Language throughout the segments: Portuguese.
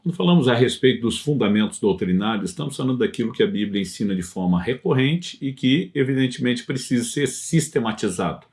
Quando falamos a respeito dos fundamentos doutrinários, estamos falando daquilo que a Bíblia ensina de forma recorrente e que, evidentemente, precisa ser sistematizado.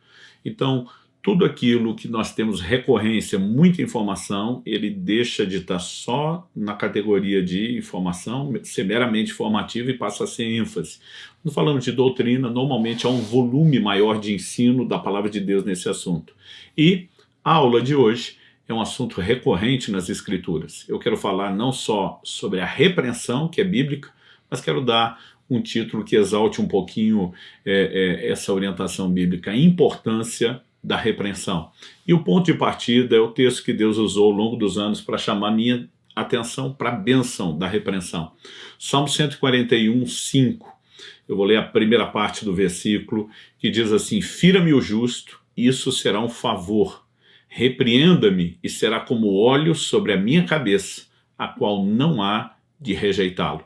Então, tudo aquilo que nós temos recorrência, muita informação, ele deixa de estar só na categoria de informação, ser meramente informativo, e passa a ser ênfase. Quando falamos de doutrina, normalmente há um volume maior de ensino da palavra de Deus nesse assunto. E a aula de hoje é um assunto recorrente nas Escrituras. Eu quero falar não só sobre a repreensão, que é bíblica, mas quero dar um título que exalte um pouquinho essa orientação bíblica, a importância da repreensão. E o ponto de partida é o texto que Deus usou ao longo dos anos para chamar minha atenção para a bênção da repreensão. Salmo 141, 5. Eu vou ler a primeira parte do versículo, que diz assim: fira-me o justo, isso será um favor. Repreenda-me, e será como óleo sobre a minha cabeça, a qual não há de rejeitá-lo.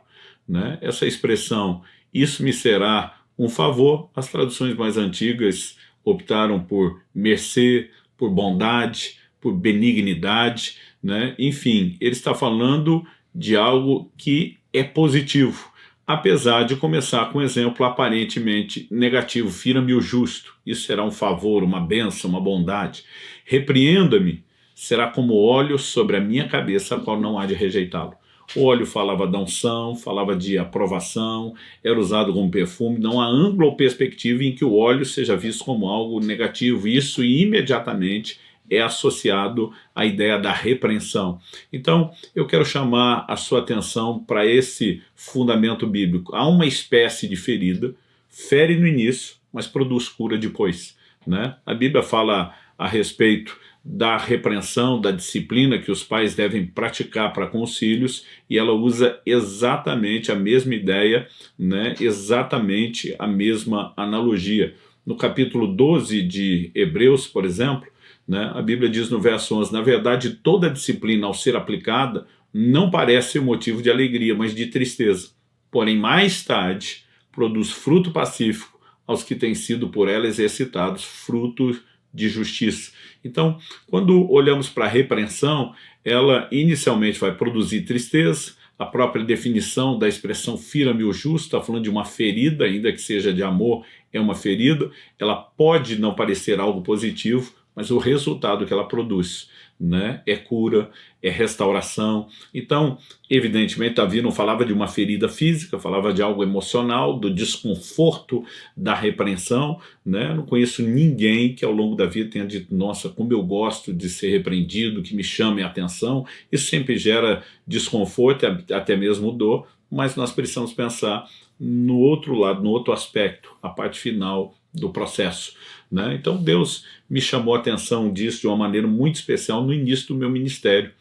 Né? Essa expressão, isso me será um favor, as traduções mais antigas optaram por mercê, por bondade, por benignidade, né? Enfim, ele está falando de algo que é positivo, apesar de começar com um exemplo aparentemente negativo: fira-me o justo, isso será um favor, uma bênção, uma bondade. Repreenda-me, será como óleo sobre a minha cabeça, a qual não há de rejeitá-lo. O óleo falava da unção, falava de aprovação, era usado como perfume. Não há ângulo ou perspectiva em que o óleo seja visto como algo negativo. Isso imediatamente é associado à ideia da repreensão. Então, eu quero chamar a sua atenção para esse fundamento bíblico. Há uma espécie de ferida, fere no início, mas produz cura depois. Né? A Bíblia fala a respeito da repreensão, da disciplina que os pais devem praticar para com os filhos, e ela usa exatamente a mesma ideia, né? Exatamente a mesma analogia. No capítulo 12 de Hebreus, por exemplo, né, a Bíblia diz no verso 11, na verdade toda disciplina ao ser aplicada não parece ser motivo de alegria, mas de tristeza. Porém, mais tarde, produz fruto pacífico aos que têm sido por ela exercitados, frutos de justiça. Então, quando olhamos para a repreensão, ela inicialmente vai produzir tristeza. A própria definição da expressão fira-me o justo está falando de uma ferida, ainda que seja de amor, é uma ferida. Ela pode não parecer algo positivo, mas o resultado que ela produz, né, é cura, é restauração. Então, evidentemente, Davi não falava de uma ferida física, falava de algo emocional, do desconforto da repreensão. Né? Não conheço ninguém que ao longo da vida tenha dito: nossa, como eu gosto de ser repreendido, que me chame a atenção. Isso sempre gera desconforto, até mesmo dor, mas nós precisamos pensar no outro lado, no outro aspecto, a parte final do processo. Né? Então Deus me chamou a atenção disso de uma maneira muito especial no início do meu ministério,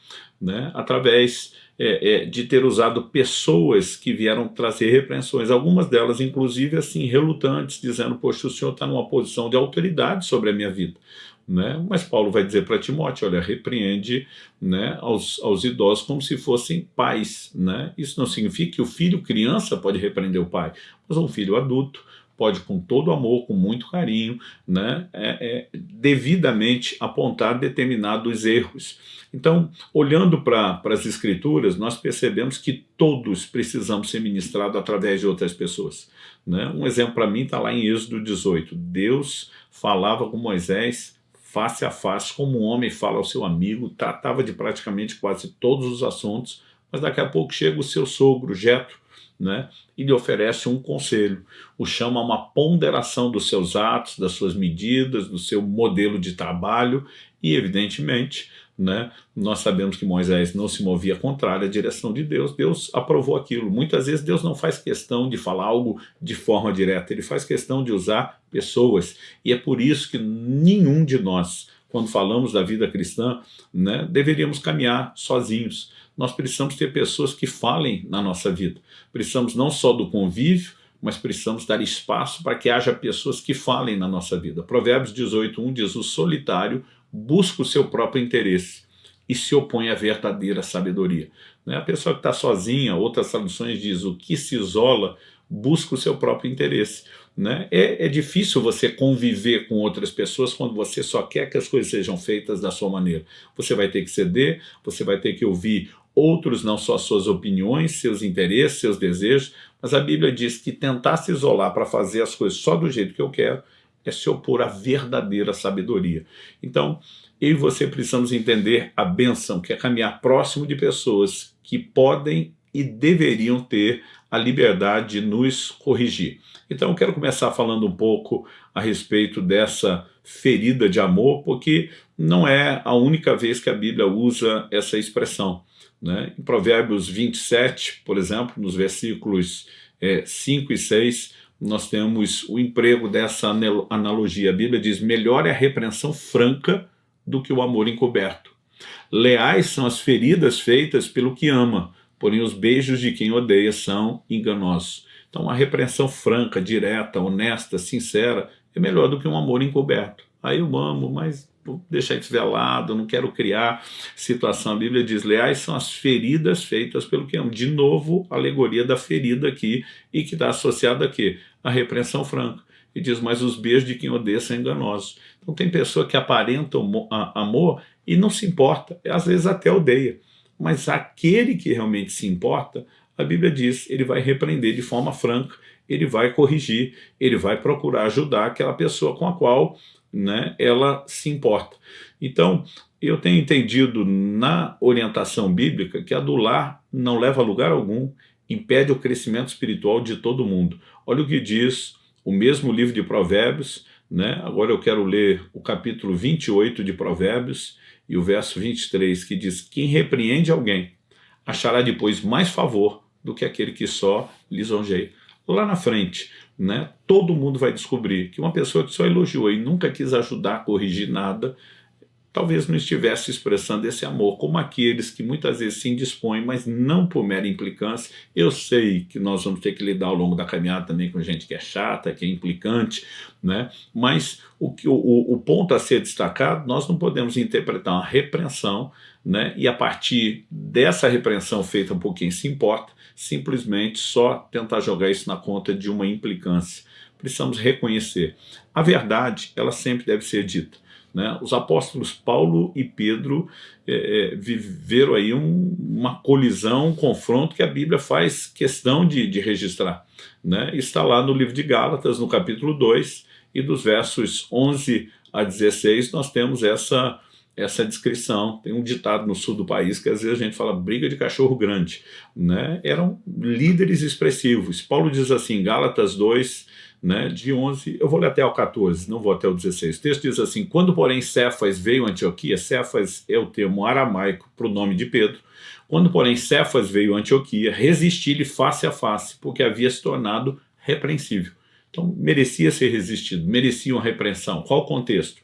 né? Através de ter usado pessoas que vieram trazer repreensões, algumas delas inclusive assim relutantes, dizendo: poxa, o senhor está numa posição de autoridade sobre a minha vida. Né? Mas Paulo vai dizer para Timóteo: olha, repreende, né, aos idosos como se fossem pais. Né? Isso não significa que o filho criança pode repreender o pai, mas um filho adulto pode, com todo amor, com muito carinho, né, devidamente apontar determinados erros. Então, olhando para as Escrituras, nós percebemos que todos precisamos ser ministrados através de outras pessoas. Né? Um exemplo para mim está lá em Êxodo 18. Deus falava com Moisés face a face, como um homem fala ao seu amigo, tratava de praticamente quase todos os assuntos, mas daqui a pouco chega o seu sogro, Jetro, né, e lhe oferece um conselho, o chama a uma ponderação dos seus atos, das suas medidas, do seu modelo de trabalho, e evidentemente, né, nós sabemos que Moisés não se movia contrário à direção de Deus. Deus aprovou aquilo. Muitas vezes Deus não faz questão de falar algo de forma direta, ele faz questão de usar pessoas, e é por isso que nenhum de nós, quando falamos da vida cristã, né, deveríamos caminhar sozinhos. Nós precisamos ter pessoas que falem na nossa vida. Precisamos não só do convívio, mas precisamos dar espaço para que haja pessoas que falem na nossa vida. Provérbios 18:1 diz: o solitário busca o seu próprio interesse e se opõe à verdadeira sabedoria. A pessoa que está sozinha, outras traduções diz: o que se isola busca o seu próprio interesse. É difícil você conviver com outras pessoas quando você só quer que as coisas sejam feitas da sua maneira. Você vai ter que ceder, você vai ter que ouvir outros não só suas opiniões, seus interesses, seus desejos, mas a Bíblia diz que tentar se isolar para fazer as coisas só do jeito que eu quero é se opor à verdadeira sabedoria. Então, eu e você precisamos entender a bênção que é caminhar próximo de pessoas que podem e deveriam ter a liberdade de nos corrigir. Então eu quero começar falando um pouco a respeito dessa ferida de amor, porque não é a única vez que a Bíblia usa essa expressão, né? Em Provérbios 27, por exemplo, nos versículos 5 e 6, nós temos o emprego dessa analogia. A Bíblia diz: melhor é a repreensão franca do que o amor encoberto. Leais são as feridas feitas pelo que ama, porém os beijos de quem odeia são enganosos. Então a repreensão franca, direta, honesta, sincera é melhor do que um amor encoberto. Aí eu amo, mas vou deixar isso velado, não quero criar situação. A Bíblia diz: leais são as feridas feitas pelo que ama. De novo, a alegoria da ferida aqui, e que está associada a quê? A repreensão franca. E diz: mas os beijos de quem odeia são enganosos. Então tem pessoa que aparenta amor e não se importa, às vezes até odeia. Mas aquele que realmente se importa, a Bíblia diz, ele vai repreender de forma franca, ele vai corrigir, ele vai procurar ajudar aquela pessoa com a qual, né, ela se importa. Então, eu tenho entendido na orientação bíblica que adular não leva a lugar algum, impede o crescimento espiritual de todo mundo. Olha o que diz o mesmo livro de Provérbios, né? Agora eu quero ler o capítulo 28 de Provérbios e o verso 23, que diz: quem repreende alguém achará depois mais favor do que aquele que só lisonjeia. Lá na frente, né, todo mundo vai descobrir que uma pessoa que só elogiou e nunca quis ajudar a corrigir nada, talvez não estivesse expressando esse amor, como aqueles que muitas vezes se indispõem, mas não por mera implicância. Eu sei que nós vamos ter que lidar ao longo da caminhada também com gente que é chata, que é implicante, né? Mas o ponto a ser destacado, nós não podemos interpretar uma repreensão, né, e a partir dessa repreensão feita por quem se importa, simplesmente só tentar jogar isso na conta de uma implicância. Precisamos reconhecer. A verdade, ela sempre deve ser dita, né? Os apóstolos Paulo e Pedro viveram aí uma colisão, um confronto que a Bíblia faz questão de registrar, né? Está lá no livro de Gálatas, no capítulo 2, e dos versos 11 a 16 nós temos essa descrição. Tem um ditado no sul do país que às vezes a gente fala briga de cachorro grande, né? Eram líderes expressivos. Paulo diz assim, Gálatas 2, né, de 11, eu vou ler até o 14, não vou até o 16. O texto diz assim: quando porém Cefas veio a Antioquia, Cefas é o termo aramaico para o nome de Pedro, quando porém Cefas veio a Antioquia, resisti-lhe face a face, porque havia se tornado repreensível. Então merecia ser resistido, merecia uma repreensão. Qual o contexto?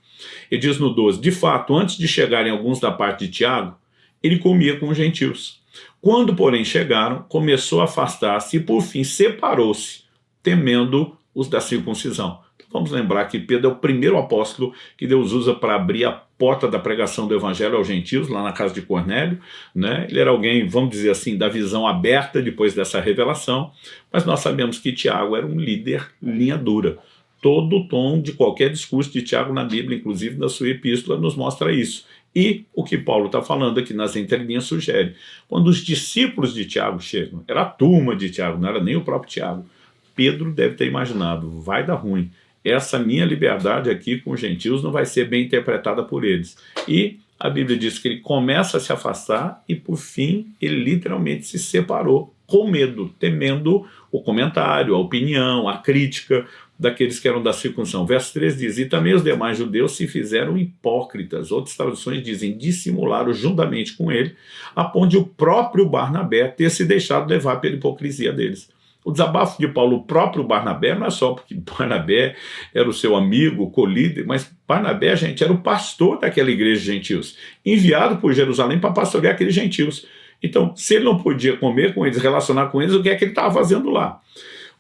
Ele diz no 12, de fato, antes de chegarem alguns da parte de Tiago, ele comia com os gentios. Quando, porém, chegaram, começou a afastar-se e, por fim, separou-se, temendo os da circuncisão. Então, vamos lembrar que Pedro é o primeiro apóstolo que Deus usa para abrir a porta da pregação do evangelho aos gentios, lá na casa de Cornélio, né? Ele era alguém, vamos dizer assim, da visão aberta depois dessa revelação, mas nós sabemos que Tiago era um líder linha dura. Todo o tom de qualquer discurso de Tiago na Bíblia, inclusive na sua epístola, nos mostra isso. E o que Paulo está falando aqui nas entrelinhas sugere. Quando os discípulos de Tiago chegam, era a turma de Tiago, não era nem o próprio Tiago, Pedro deve ter imaginado, vai dar ruim. Essa minha liberdade aqui com os gentios não vai ser bem interpretada por eles. E a Bíblia diz que ele começa a se afastar e, por fim, ele literalmente se separou, com medo, temendo o comentário, a opinião, a crítica daqueles que eram da circuncisão. Verso 3 diz, e também os demais judeus se fizeram hipócritas. Outras traduções dizem, dissimularam juntamente com ele, a ponto de o próprio Barnabé ter se deixado levar pela hipocrisia deles. O desabafo de Paulo, o próprio Barnabé, não é só porque Barnabé era o seu amigo, colíder, mas Barnabé, gente, era o pastor daquela igreja de gentios, enviado por Jerusalém para pastorear aqueles gentios. Então, se ele não podia comer com eles, relacionar com eles, o que é que ele estava fazendo lá?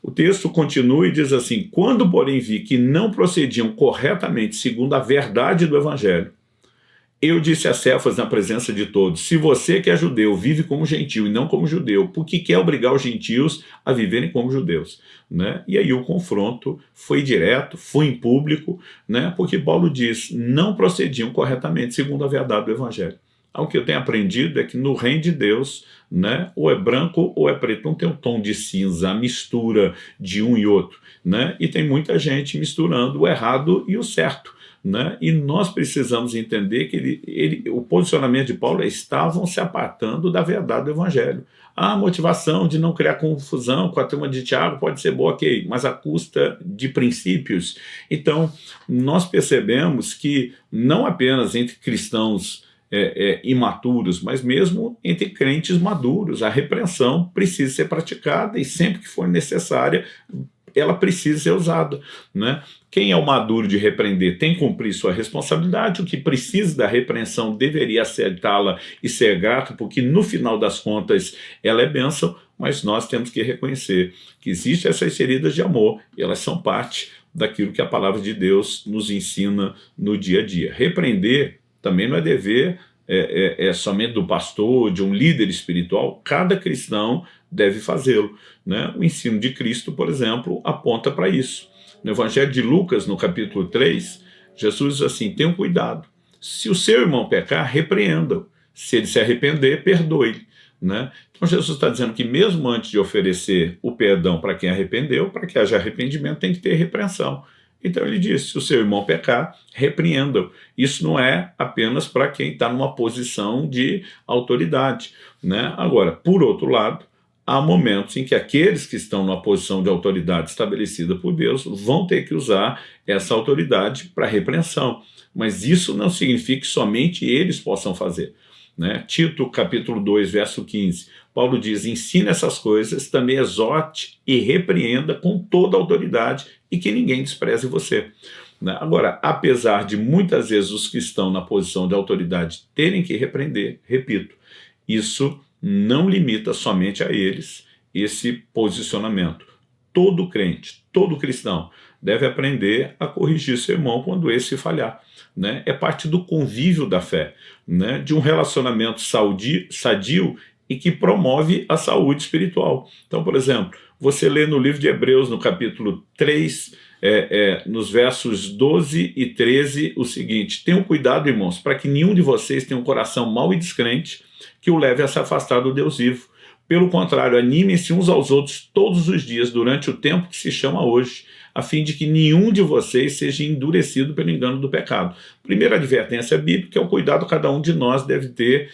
O texto continua e diz assim, quando, porém, vi que não procediam corretamente segundo a verdade do evangelho, eu disse a Cefas na presença de todos, se você que é judeu vive como gentio e não como judeu, por que quer obrigar os gentios a viverem como judeus? Né? E aí o confronto foi direto, foi em público, né? Porque Paulo diz, não procediam corretamente segundo a verdade do evangelho. O que eu tenho aprendido é que no reino de Deus, né, ou é branco ou é preto, não tem um tom de cinza, a mistura de um e outro, né? E tem muita gente misturando o errado e o certo, né? E nós precisamos entender que o posicionamento de Paulo é: estavam se apartando da verdade do evangelho. A motivação de não criar confusão com a turma de Tiago pode ser boa, ok, mas à custa de princípios. Então, nós percebemos que não apenas entre cristãos imaturos, mas mesmo entre crentes maduros, a repreensão precisa ser praticada, e sempre que for necessária, ela precisa ser usada, né? Quem é o maduro de repreender tem que cumprir sua responsabilidade. O que precisa da repreensão deveria aceitá-la e ser grato, porque no final das contas ela é bênção, mas nós temos que reconhecer que existem essas feridas de amor, e elas são parte daquilo que a palavra de Deus nos ensina no dia a dia. Repreender também não é dever somente do pastor, de um líder espiritual. Cada cristão deve fazê-lo, né? O ensino de Cristo, por exemplo, aponta para isso. No Evangelho de Lucas, no capítulo 3, Jesus diz assim: tenham cuidado, se o seu irmão pecar, repreenda-o, se ele se arrepender, perdoe-lhe, né? Então Jesus está dizendo que mesmo antes de oferecer o perdão para quem arrependeu, para que haja arrependimento tem que ter repreensão. Então ele diz: se o seu irmão pecar, repreenda-o. Isso não é apenas para quem está numa posição de autoridade, né? Agora, por outro lado, há momentos em que aqueles que estão numa posição de autoridade estabelecida por Deus vão ter que usar essa autoridade para repreensão. Mas isso não significa que somente eles possam fazer, né? Tito, capítulo 2, verso 15, Paulo diz: ensina essas coisas, também exorte e repreenda com toda a autoridade, e que ninguém despreze você, né? Agora, apesar de muitas vezes os que estão na posição de autoridade terem que repreender, repito, isso não limita somente a eles esse posicionamento. Todo crente, todo cristão deve aprender a corrigir seu irmão quando esse falhar, né? É parte do convívio da fé, né? De um relacionamento sadio e que promove a saúde espiritual. Então, por exemplo, você lê no livro de Hebreus, no capítulo 3, nos versos 12 e 13, o seguinte: tenham cuidado, irmãos, para que nenhum de vocês tenha um coração mau e descrente, que o leve a se afastar do Deus vivo. Pelo contrário, animem-se uns aos outros todos os dias, durante o tempo que se chama hoje, a fim de que nenhum de vocês seja endurecido pelo engano do pecado. Primeira advertência bíblica é o cuidado que cada um de nós deve ter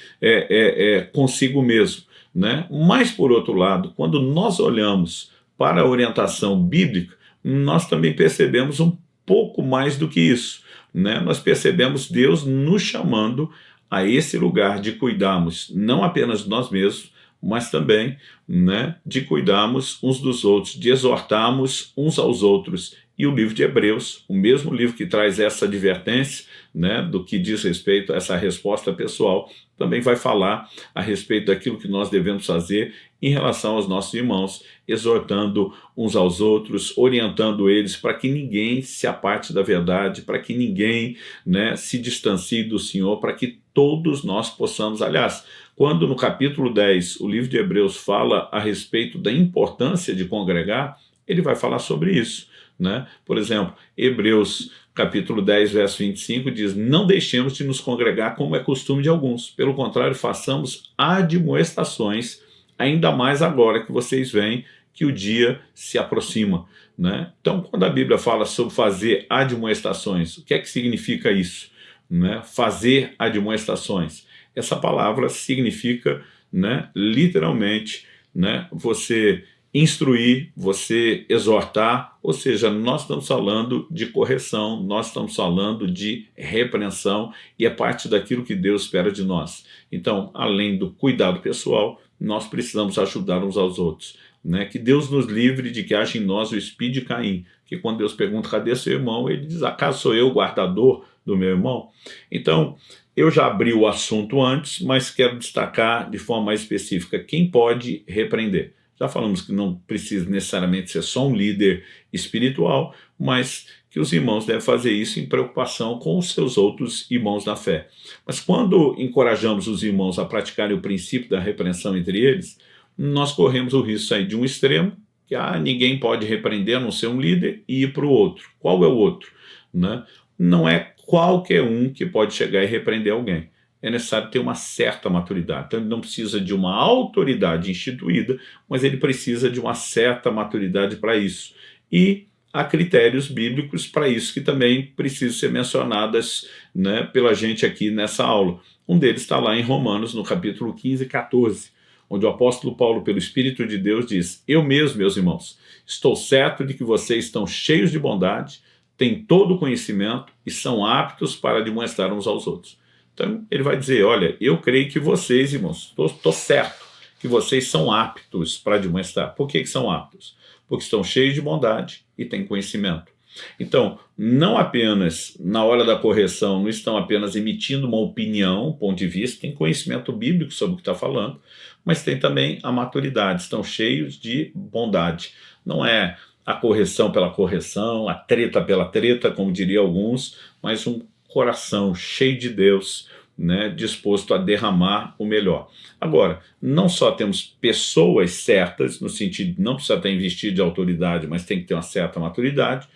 consigo mesmo, né? Mas, por outro lado, quando nós olhamos para a orientação bíblica, nós também percebemos um pouco mais do que isso, né? Nós percebemos Deus nos chamando a esse lugar de cuidarmos não apenas de nós mesmos, mas também, né, de cuidarmos uns dos outros, de exortarmos uns aos outros. E o livro de Hebreus, o mesmo livro que traz essa advertência, né, do que diz respeito a essa resposta pessoal, também vai falar a respeito daquilo que nós devemos fazer em relação aos nossos irmãos, exortando uns aos outros, orientando eles para que ninguém se aparte da verdade, para que ninguém, né, se distancie do Senhor, para que todos nós possamos, aliás, quando no capítulo 10 o livro de Hebreus fala a respeito da importância de congregar, ele vai falar sobre isso, né? Por exemplo, Hebreus capítulo 10, verso 25 diz: não deixemos de nos congregar como é costume de alguns, pelo contrário, façamos admoestações, ainda mais agora que vocês veem que o dia se aproxima, né? Então, quando a Bíblia fala sobre fazer admoestações, o que é que significa isso, né? Fazer admoestações. Essa palavra significa, né, literalmente, né, você instruir, você exortar, ou seja, nós estamos falando de correção, nós estamos falando de repreensão, e é parte daquilo que Deus espera de nós. Então, além do cuidado pessoal, nós precisamos ajudar uns aos outros, né? Que Deus nos livre de que haja em nós o espírito de Caim, que quando Deus pergunta: cadê seu irmão? Ele diz: acaso sou eu o guardador do meu irmão? Então, eu já abri o assunto antes, mas quero destacar de forma mais específica quem pode repreender. Já falamos que não precisa necessariamente ser só um líder espiritual, mas que os irmãos devem fazer isso em preocupação com os seus outros irmãos na fé. Mas quando encorajamos os irmãos a praticarem o princípio da repreensão entre eles, nós corremos o risco de sair de um extremo, que ninguém pode repreender a não ser um líder, e ir para o outro. Qual é o outro, né? Não é qualquer um que pode chegar e repreender alguém. é necessário ter uma certa maturidade. Então ele não precisa de uma autoridade instituída, mas ele precisa de uma certa maturidade para isso. E há critérios bíblicos para isso que também precisam ser mencionadas, né, pela gente aqui nessa aula. Um deles está lá em Romanos, no capítulo 15 e 14, onde o apóstolo Paulo, pelo Espírito de Deus, diz: eu mesmo, meus irmãos, estou certo de que vocês estão cheios de bondade, têm todo o conhecimento e são aptos para demonstrar uns aos outros. Então ele vai dizer: olha, eu creio que vocês, irmãos, estou certo que vocês são aptos para demonstrar. Por que são aptos? Porque estão cheios de bondade e têm conhecimento. Então, não apenas na hora da correção, não estão apenas emitindo uma opinião, um ponto de vista, tem conhecimento bíblico sobre o que está falando, mas tem também a maturidade, estão cheios de bondade. Não é a correção pela correção, a treta pela treta, como diriam alguns, mas um coração cheio de Deus, né, disposto a derramar o melhor. Agora, não só temos pessoas certas, no sentido de não precisa estar investido de autoridade, mas tem que ter uma certa maturidade,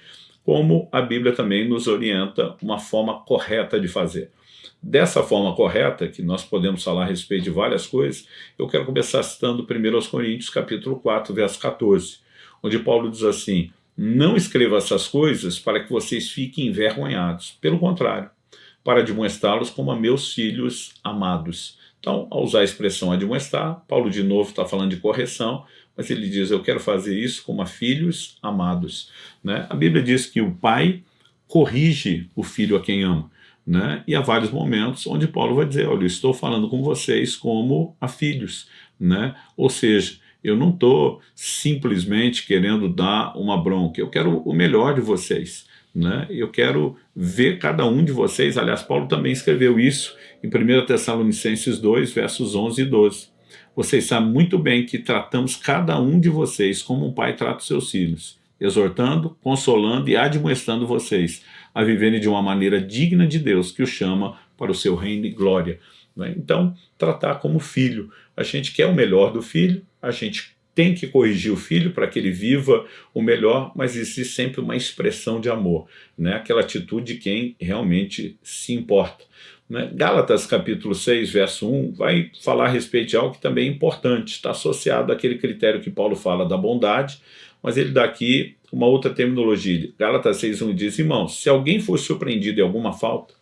como a Bíblia também nos orienta uma forma correta de fazer. Dessa forma correta, que nós podemos falar a respeito de várias coisas, eu quero começar citando 1 Coríntios, capítulo 4, verso 14, onde Paulo diz assim: não escreva essas coisas para que vocês fiquem envergonhados. Pelo contrário, para admoestá-los como a meus filhos amados. Então, ao usar a expressão admoestar, Paulo de novo está falando de correção, mas ele diz: eu quero fazer isso como a filhos amados. Né? A Bíblia diz que o pai corrige o filho a quem ama. Né? E há vários momentos onde Paulo vai dizer: olha, eu estou falando com vocês como a filhos. Né? Ou seja, eu não estou simplesmente querendo dar uma bronca, eu quero o melhor de vocês. Né? Eu quero ver cada um de vocês. Aliás, Paulo também escreveu isso em 1 Tessalonicenses 2, versos 11 e 12. Vocês sabem muito bem que tratamos cada um de vocês como um pai trata os seus filhos, exortando, consolando e admoestando vocês a viverem de uma maneira digna de Deus, que o chama para o seu reino e glória. Né? Então, tratar como filho. A gente quer o melhor do filho, a gente tem que corrigir o filho para que ele viva o melhor, mas existe sempre uma expressão de amor, né? Aquela atitude de quem realmente se importa. Né? Gálatas capítulo 6, verso 1, vai falar a respeito de algo que também é importante, está associado àquele critério que Paulo fala da bondade, mas ele dá aqui uma outra terminologia. Gálatas 6, 1 diz: irmãos, se alguém for surpreendido em alguma falta,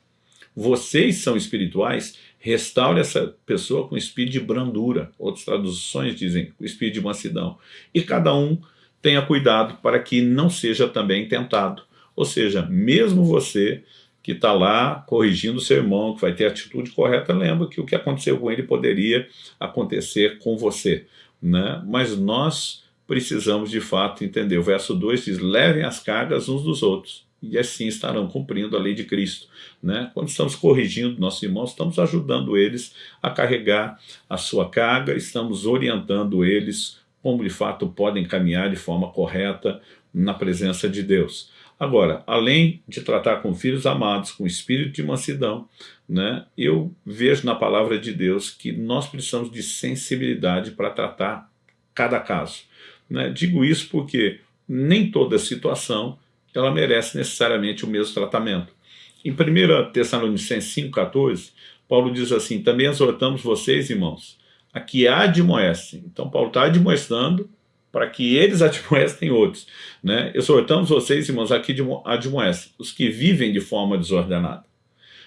vocês são espirituais, restaure essa pessoa com espírito de brandura. Outras traduções dizem com espírito de mansidão. E cada um tenha cuidado para que não seja também tentado. Ou seja, mesmo você que está lá corrigindo o seu irmão, que vai ter a atitude correta, lembra que o que aconteceu com ele poderia acontecer com você. Né? Mas nós precisamos de fato entender. O verso 2 diz: levem as cargas uns dos outros, e assim estarão cumprindo a lei de Cristo. Né? Quando estamos corrigindo nossos irmãos, estamos ajudando eles a carregar a sua carga, estamos orientando eles como de fato podem caminhar de forma correta na presença de Deus. Agora, além de tratar com filhos amados, com espírito de mansidão, né, eu vejo na palavra de Deus que nós precisamos de sensibilidade para tratar cada caso. Né? Digo isso porque nem toda situação ela merece necessariamente o mesmo tratamento. Em 1 Tessalonicenses 5,14, Paulo diz assim: também exortamos vocês, irmãos, a que admoestem. Então Paulo está admoestando para que eles admoestem outros. Né? Exortamos vocês, irmãos, a que admoestem os que vivem de forma desordenada.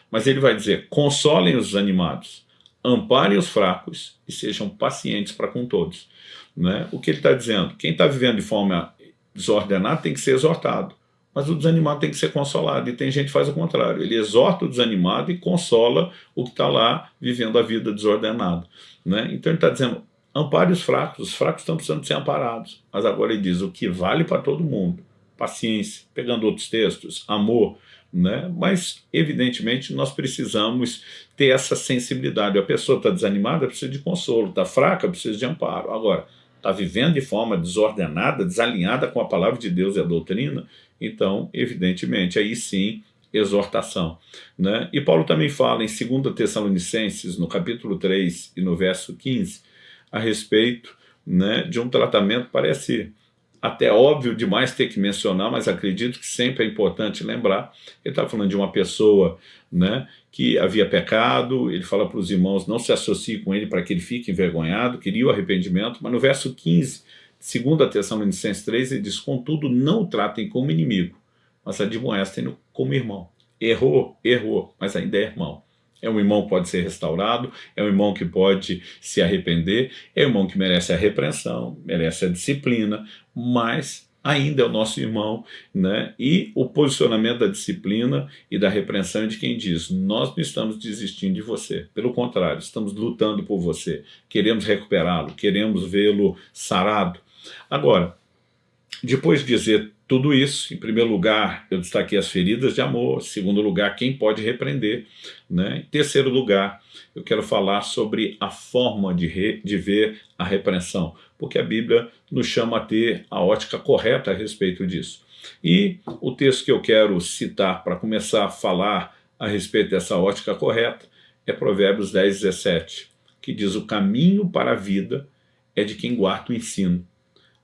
Mas ele vai dizer: consolem os desanimados, amparem os fracos e sejam pacientes para com todos. Né? O que ele está dizendo? Quem está vivendo de forma desordenada tem que ser exortado, mas o desanimado tem que ser consolado, e tem gente que faz o contrário, ele exorta o desanimado e consola o que está lá vivendo a vida desordenada. Né? Então ele está dizendo: ampare os fracos estão precisando ser amparados, mas agora ele diz o que vale para todo mundo: paciência, pegando outros textos, amor. Né? Mas evidentemente nós precisamos ter essa sensibilidade. A pessoa está desanimada, precisa de consolo, está fraca, precisa de amparo. Agora, está vivendo de forma desordenada, desalinhada com a palavra de Deus e a doutrina, então, evidentemente, aí sim, exortação. Né? E Paulo também fala em 2 Tessalonicenses, no capítulo 3 e no verso 15, a respeito, né, de um tratamento, parece até óbvio demais ter que mencionar, mas acredito que sempre é importante lembrar. Ele está falando de uma pessoa, né, que havia pecado, ele fala para os irmãos não se associem com ele para que ele fique envergonhado, queria o arrependimento, mas no verso 15, 2 Tessalonicenses 3, ele diz: contudo, não o tratem como inimigo, mas admoestem-no como irmão. Errou, mas ainda é irmão. É um irmão que pode ser restaurado, é um irmão que pode se arrepender, é um irmão que merece a repreensão, merece a disciplina, mas ainda é o nosso irmão, né? E o posicionamento da disciplina e da repreensão é de quem diz: nós não estamos desistindo de você, pelo contrário, estamos lutando por você, queremos recuperá-lo, queremos vê-lo sarado. Agora, depois de dizer tudo isso, em primeiro lugar, eu destaquei as feridas de amor. Em segundo lugar, quem pode repreender, né? Em terceiro lugar, eu quero falar sobre a forma de ver a repreensão, porque a Bíblia nos chama a ter a ótica correta a respeito disso. E o texto que eu quero citar para começar a falar a respeito dessa ótica correta é Provérbios 10, 17, que diz: o caminho para a vida é de quem guarda o ensino,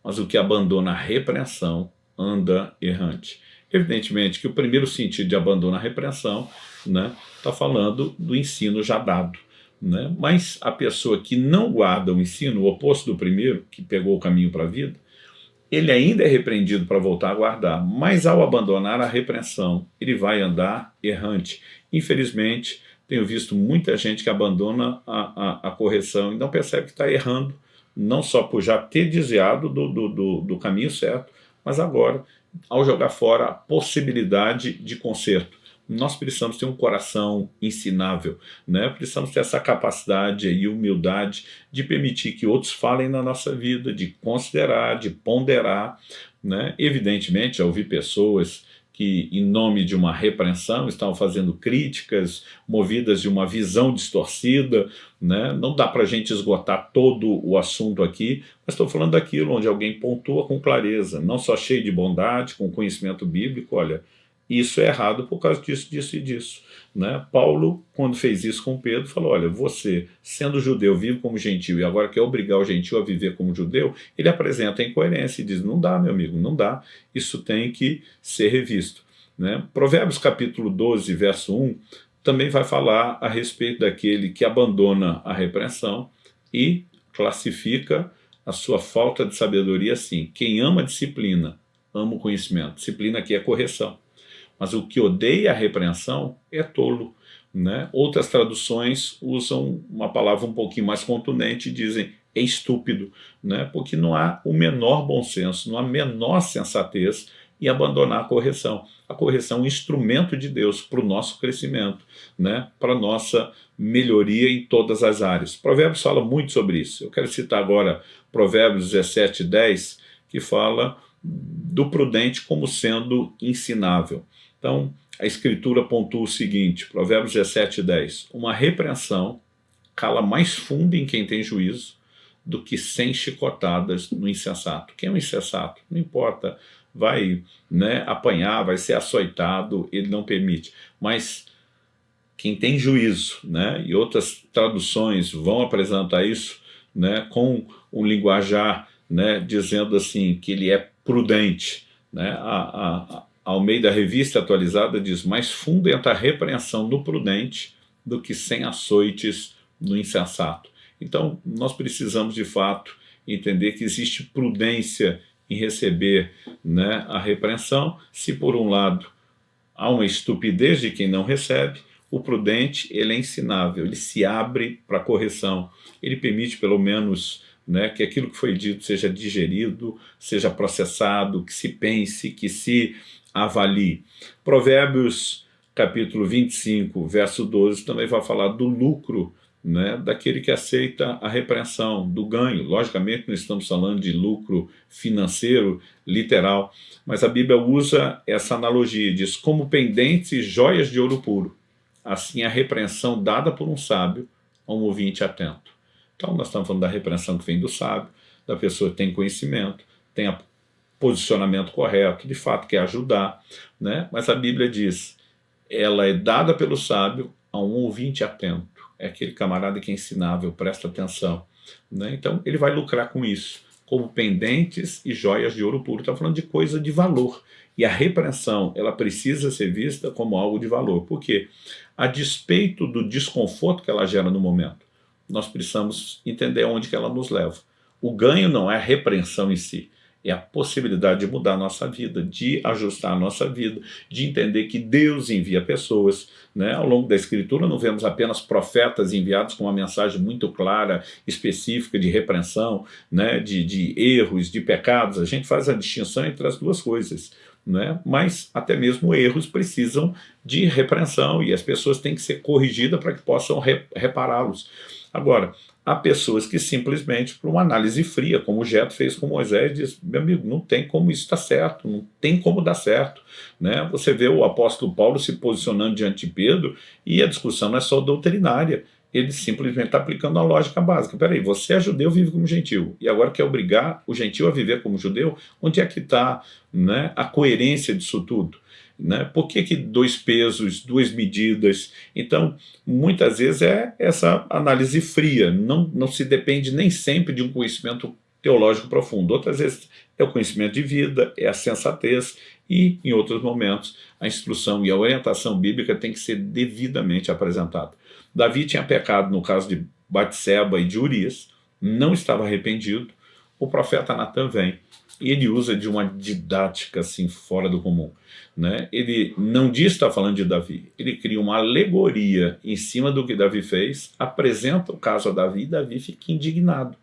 mas o que abandona a repreensão anda errante. Evidentemente que o primeiro sentido de abandono à repreensão, né, está falando do ensino já dado, né? Mas a pessoa que não guarda o ensino, o oposto do primeiro, que pegou o caminho para a vida, ele ainda é repreendido para voltar a guardar, mas ao abandonar a repreensão, ele vai andar errante. Infelizmente, tenho visto muita gente que abandona a correção e não percebe que está errando, não só por já ter desviado do caminho certo, mas agora, ao jogar fora a possibilidade de conserto. Nós precisamos ter um coração ensinável, né? Precisamos ter essa capacidade e humildade de permitir que outros falem na nossa vida, de considerar, de ponderar, né? Evidentemente, já ouvi pessoas que, em nome de uma repreensão, estavam fazendo críticas movidas de uma visão distorcida, né? Não dá para a gente esgotar todo o assunto aqui, mas estou falando daquilo onde alguém pontua com clareza, não só cheio de bondade, com conhecimento bíblico: olha, isso é errado por causa disso, disso e disso, né? Paulo, quando fez isso com Pedro, falou: olha, você, sendo judeu, vive como gentil e agora quer obrigar o gentil a viver como judeu. Ele apresenta a incoerência e diz: não dá, meu amigo, não dá, isso tem que ser revisto, né? Provérbios capítulo 12, verso 1, também vai falar a respeito daquele que abandona a repreensão e classifica a sua falta de sabedoria assim: quem ama a disciplina, ama o conhecimento. Disciplina aqui é correção. Mas o que odeia a repreensão é tolo, né? Outras traduções usam uma palavra um pouquinho mais contundente e dizem é estúpido, né? Porque não há o menor bom senso, não há a menor sensatez em abandonar a correção. A correção é um instrumento de Deus para o nosso crescimento, né? Para a nossa melhoria em todas as áreas. Provérbios fala muito sobre isso. Eu quero citar agora Provérbios 17, 10, que fala do prudente como sendo ensinável. Então, a Escritura pontua o seguinte, Provérbios 17, 10, uma repreensão cala mais fundo em quem tem juízo do que 100 chicotadas no insensato. Quem é um insensato? Não importa, vai, né, apanhar, vai ser açoitado, ele não permite. Mas quem tem juízo, né, e outras traduções vão apresentar isso, né, com um linguajar, né, dizendo assim, que ele é prudente, né? A Almeida Revista Atualizada diz: mais fundo entra a repreensão no prudente do que 100 açoites no insensato. Então, nós precisamos de fato entender que existe prudência em receber, né, a repreensão. Se por um lado há uma estupidez de quem não recebe, o prudente, ele é ensinável, ele se abre para a correção, ele permite pelo menos, né, que aquilo que foi dito seja digerido, seja processado, que se pense, que se avalie. Provérbios capítulo 25, verso 12, também vai falar do lucro, né, daquele que aceita a repreensão, do ganho. Logicamente não estamos falando de lucro financeiro, literal, mas a Bíblia usa essa analogia, diz: como pendentes e joias de ouro puro, assim a repreensão dada por um sábio a um ouvinte atento. Então nós estamos falando da repreensão que vem do sábio, da pessoa que tem conhecimento, tem posicionamento correto, de fato quer ajudar, né? Mas a Bíblia diz, ela é dada pelo sábio a um ouvinte atento. É aquele camarada que é ensinável, presta atenção, né? Então ele vai lucrar com isso, como pendentes e joias de ouro puro. Está falando de coisa de valor. E a repreensão, ela precisa ser vista como algo de valor. Por quê? A despeito do desconforto que ela gera no momento, nós precisamos entender onde que ela nos leva. O ganho não é a repreensão em si, é a possibilidade de mudar a nossa vida, de ajustar a nossa vida, de entender que Deus envia pessoas, né? Ao longo da Escritura não vemos apenas profetas enviados com uma mensagem muito clara, específica de repreensão, né? de erros, de pecados. A gente faz a distinção entre as duas coisas, né? Mas até mesmo erros precisam de repreensão e as pessoas têm que ser corrigidas para que possam repará-los. Agora, há pessoas que simplesmente, por uma análise fria, como o Jetro fez com Moisés, diz: meu amigo, não tem como isso dar certo, não tem como dar certo, né? Você vê o apóstolo Paulo se posicionando diante de Pedro e a discussão não é só doutrinária, ele simplesmente está aplicando a lógica básica. Peraí, você é judeu, vive como gentil, e agora quer obrigar o gentil a viver como judeu? Onde é que está, né, a coerência disso tudo? Né? Por que dois pesos, duas medidas? Então, muitas vezes é essa análise fria, não se depende nem sempre de um conhecimento teológico profundo. Outras vezes é o conhecimento de vida, é a sensatez, e em outros momentos a instrução e a orientação bíblica tem que ser devidamente apresentada. Davi tinha pecado no caso de Batseba e de Urias, não estava arrependido. O profeta Natan vem e ele usa de uma didática assim fora do comum, né? Ele não diz que está falando de Davi, ele cria uma alegoria em cima do que Davi fez, apresenta o caso a Davi e Davi fica indignado,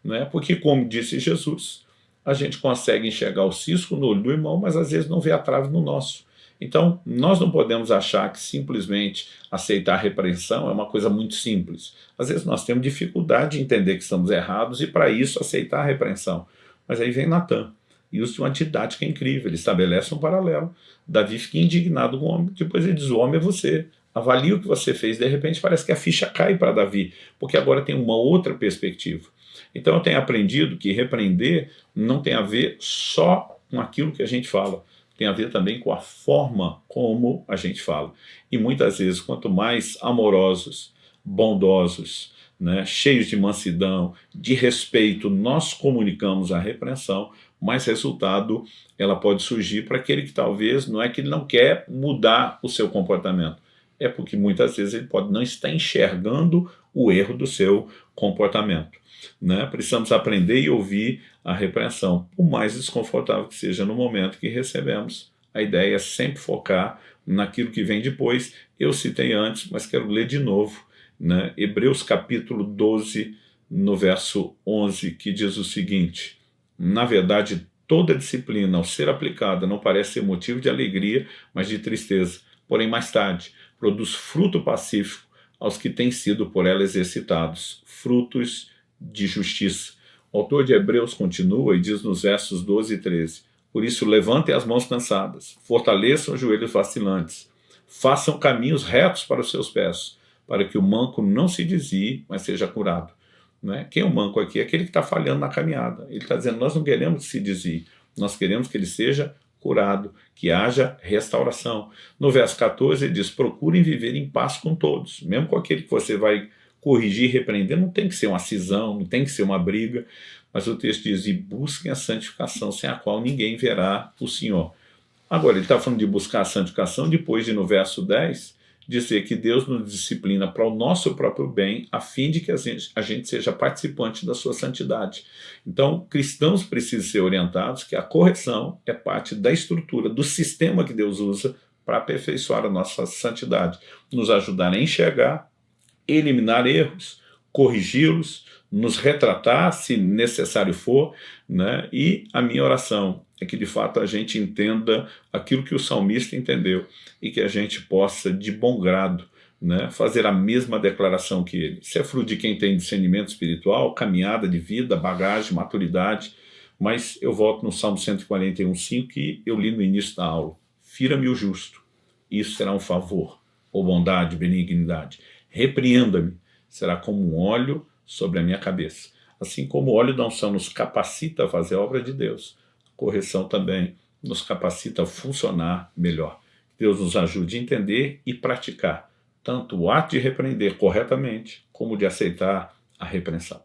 né? Porque, como disse Jesus, a gente consegue enxergar o cisco no olho do irmão, mas às vezes não vê a trave no nosso. Então, nós não podemos achar que simplesmente aceitar a repreensão é uma coisa muito simples. Às vezes nós temos dificuldade de entender que estamos errados e, para isso, aceitar a repreensão. Mas aí vem Natan e usa uma didática incrível, ele estabelece um paralelo. Davi fica indignado com o homem, depois ele diz: o homem é você, avalia o que você fez. De repente parece que a ficha cai para Davi, porque agora tem uma outra perspectiva. Então eu tenho aprendido que repreender não tem a ver só com aquilo que a gente fala, tem a ver também com a forma como a gente fala. E muitas vezes, quanto mais amorosos, bondosos, né, cheios de mansidão, de respeito, nós comunicamos a repreensão, mais resultado ela pode surgir para aquele que talvez não é que ele não quer mudar o seu comportamento, é porque muitas vezes ele pode não estar enxergando o erro do seu comportamento, né? Precisamos aprender e ouvir a repreensão, por mais desconfortável que seja no momento que recebemos. A ideia é sempre focar naquilo que vem depois. Eu citei antes, mas quero ler de novo, né? Hebreus capítulo 12, no verso 11, que diz o seguinte: na verdade, toda disciplina, ao ser aplicada, não parece ser motivo de alegria, mas de tristeza. Porém, mais tarde, produz fruto pacífico aos que têm sido por ela exercitados, frutos de justiça. O autor de Hebreus continua e diz nos versos 12 e 13: por isso, levantem as mãos cansadas, fortaleçam os joelhos vacilantes, façam caminhos retos para os seus pés, para que o manco não se desvie, mas seja curado. Né? Quem é o manco aqui? É aquele que está falhando na caminhada. Ele está dizendo: nós não queremos que se desvie, nós queremos que ele seja curado, que haja restauração. No verso 14 ele diz: procurem viver em paz com todos, mesmo com aquele que você vai corrigir e repreender. Não tem que ser uma cisão, não tem que ser uma briga, mas o texto diz: e busquem a santificação, sem a qual ninguém verá o Senhor. Agora, ele está falando de buscar a santificação depois de, no verso 10, dizer que Deus nos disciplina para o nosso próprio bem, a fim de que a gente seja participante da sua santidade. Então, cristãos precisam ser orientados que a correção é parte da estrutura, do sistema que Deus usa para aperfeiçoar a nossa santidade, nos ajudar a enxergar, eliminar erros, corrigi-los, nos retratar, se necessário for, né? E a minha oração é que de fato a gente entenda aquilo que o salmista entendeu e que a gente possa, de bom grado, né, fazer a mesma declaração que ele. Isso é fruto de quem tem discernimento espiritual, caminhada de vida, bagagem, maturidade. Mas eu volto no Salmo 141:5, que eu li no início da aula: fira-me o justo, isso será um favor, ou bondade, benignidade. Repreenda-me, será como um óleo sobre a minha cabeça. Assim como o óleo da unção nos capacita a fazer a obra de Deus, a correção também nos capacita a funcionar melhor. Deus nos ajude a entender e praticar tanto o ato de repreender corretamente, como de aceitar a repreensão.